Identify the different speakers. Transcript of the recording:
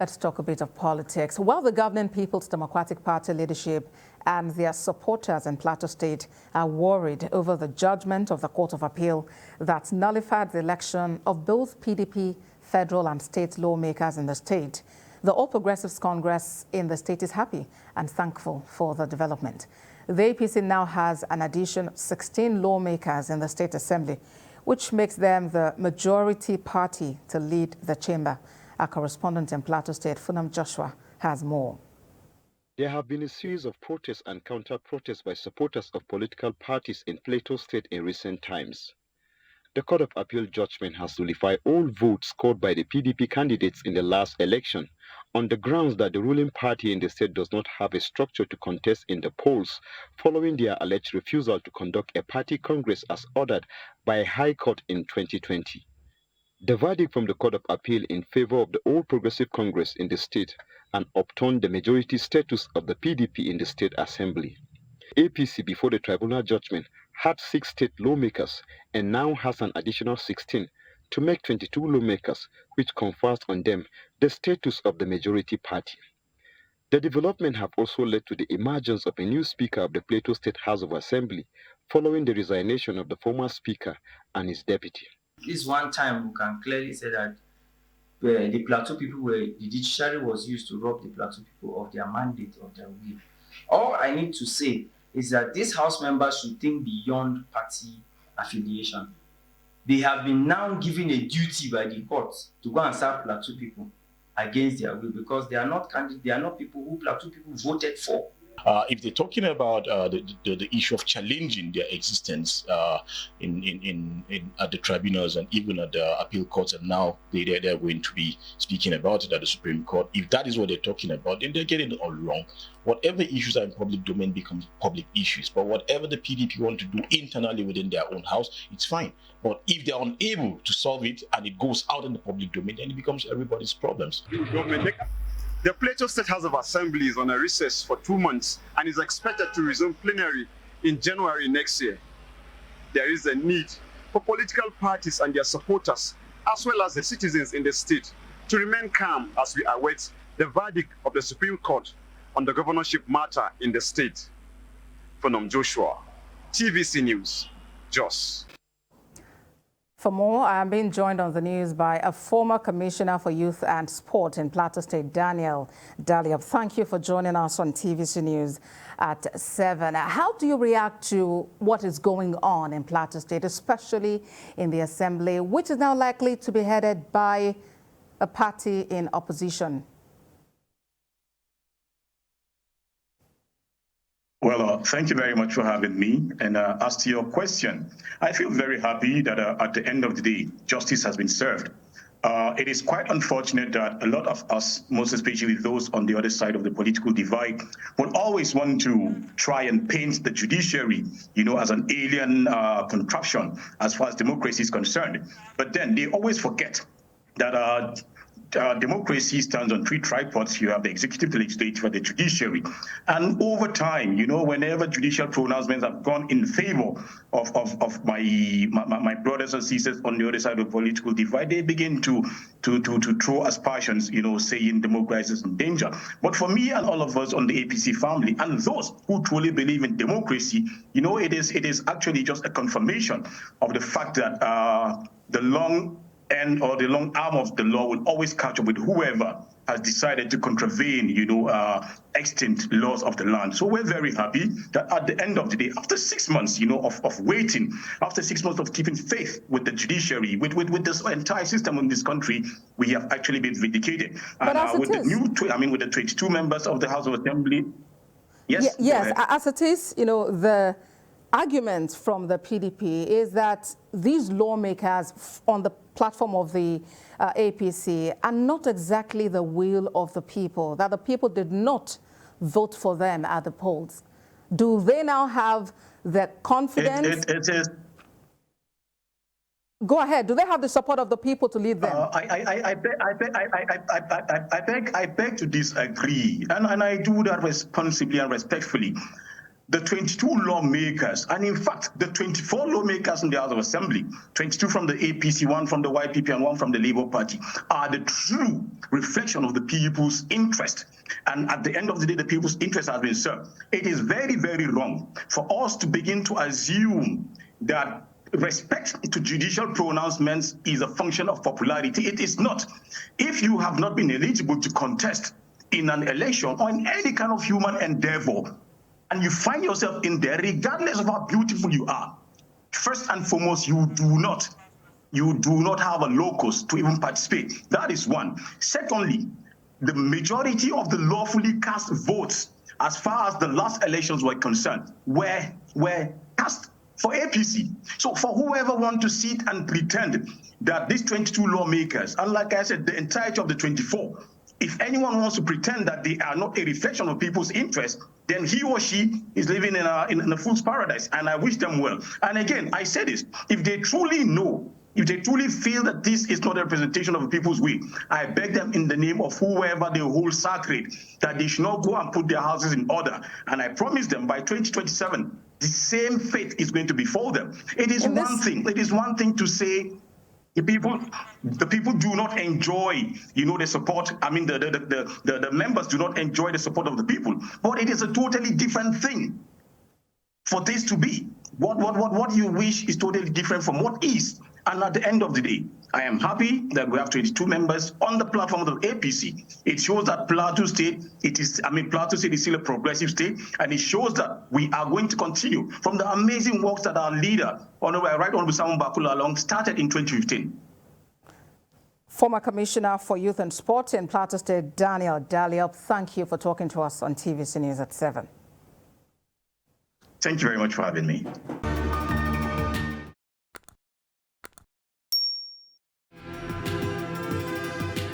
Speaker 1: Let's talk a bit of politics. While the governing People's Democratic Party leadership and their supporters in Plateau State are worried over the judgment of the Court of Appeal that nullified the election of both PDP federal and state lawmakers in the state, the All Progressives Congress in the state is happy and thankful for the development. The APC now has an addition of 16 lawmakers in the State Assembly, which makes them the majority party to lead the chamber. Our correspondent in Plateau State, Funam Joshua, has more.
Speaker 2: There have been a series of protests and counter-protests by supporters of political parties in Plateau State in recent times. The Court of Appeal judgment has nullified all votes scored by the PDP candidates in the last election on the grounds that the ruling party in the state does not have a structure to contest in the polls following their alleged refusal to conduct a party congress as ordered by a high court in 2020. The verdict from the Court of Appeal in favor of the All Progressive Congress in the state and upturned the majority status of the PDP in the State Assembly. APC, before the tribunal judgment, had 6 state lawmakers and now has an additional 16 to make 22 lawmakers, which confers on them the status of the majority party. The development have also led to the emergence of a new Speaker of the Plateau State House of Assembly following the resignation of the former Speaker and his deputy.
Speaker 3: This one time we can clearly say that the Plateau people the judiciary was used to rob the Plateau people of their mandate, of their will. All I need to say is that these House members should think beyond party affiliation. They have been now given a duty by the courts to go and serve Plateau people against their will because they are not candidates, they are not people who Plateau people voted for.
Speaker 4: If they're talking about the issue of challenging their existence at the tribunals and even at the appeal courts, and now they're going to be speaking about it at the Supreme Court, if that is what they're talking about, then they're getting it all wrong. Whatever issues are in public domain becomes public issues. But whatever the PDP want to do internally within their own house, it's fine. But if they're unable to solve it and it goes out in the public domain, then it becomes everybody's problems.
Speaker 5: The Plateau State House of Assembly is on a recess for 2 months and is expected to resume plenary in January next year. There is a need for political parties and their supporters, as well as the citizens in the state, to remain calm as we await the verdict of the Supreme Court on the governorship matter in the state. Funam Joshua, TVC News, Jos.
Speaker 1: For more, I am being joined on the news by a former Commissioner for Youth and Sport in Plateau State, Daniel Daliab. Thank you for joining us on TVC News at 7. How do you react to what is going on in Plateau State, especially in the Assembly, which is now likely to be headed by a party in opposition?
Speaker 6: Well, thank you very much for having me. And as to your question, I feel very happy that at the end of the day, justice has been served. It is quite unfortunate that a lot of us, most especially those on the other side of the political divide, will always want to try and paint the judiciary, as an alien contraption as far as democracy is concerned. But then they always forget that democracy stands on 3 tripods. You have the executive, the legislative, and the judiciary. And over time, whenever judicial pronouncements have gone in favor of my brothers and sisters on the other side of the political divide, they begin to throw aspersions, saying democracy is in danger. But for me and all of us on the APC family and those who truly believe in democracy, it is actually just a confirmation of the fact that the long end or the long arm of the law will always catch up with whoever has decided to contravene, extant laws of the land. So we're very happy that at the end of the day, after 6 months, of waiting, after 6 months of keeping faith with the judiciary, with this entire system in this country, we have actually been vindicated.
Speaker 1: But
Speaker 6: And with the 22 members of the House of Assembly, yes.
Speaker 1: Yes, as it is, the argument from the PDP is that these lawmakers on the platform of the APC are not exactly the will of the people, that the people did not vote for them at the polls. Do they now have the confidence?
Speaker 6: It is.
Speaker 1: Go ahead. Do they have the support of the people to lead them?
Speaker 6: I beg to disagree, and I do that responsibly and respectfully. the 22 lawmakers, and in fact, the 24 lawmakers in the House of Assembly, 22 from the APC, 1 from the YPP, and 1 from the Labour Party, are the true reflection of the people's interest. And at the end of the day, the people's interest has been served. It is very, very wrong for us to begin to assume that respect to judicial pronouncements is a function of popularity. It is not. If you have not been eligible to contest in an election or in any kind of human endeavor, and you find yourself in there, regardless of how beautiful you are, first and foremost, you do not have a locus to even participate. That is one. Secondly, the majority of the lawfully cast votes, as far as the last elections were concerned, were cast for APC. So for whoever wants to sit and pretend that these 22 lawmakers, and like I said, the entirety of the 24, if anyone wants to pretend that they are not a reflection of people's interests, then he or she is living in a fool's paradise, and I wish them well. And again, I say this, if they truly know, if they truly feel that this is not a representation of the people's will, I beg them in the name of whoever they hold sacred, that they should not go and put their houses in order. And I promise them by 2027, the same fate is going to befall them. It is one thing to say the people do not enjoy, the support. I mean, the members do not enjoy the support of the people. But it is a totally different thing for this to be. What you wish is totally different from what is. And at the end of the day, I am happy that we have 22 members on the platform of the APC. It shows that Plateau State, Plateau State is still a progressive state, and it shows that we are going to continue from the amazing works that our leader, Right Honorable Simon Bakula Along, started in 2015.
Speaker 1: Former Commissioner for Youth and Sport in Plateau State, Daniel Daliop, thank you for talking to us on TVC News at 7.
Speaker 6: Thank you very much for having me.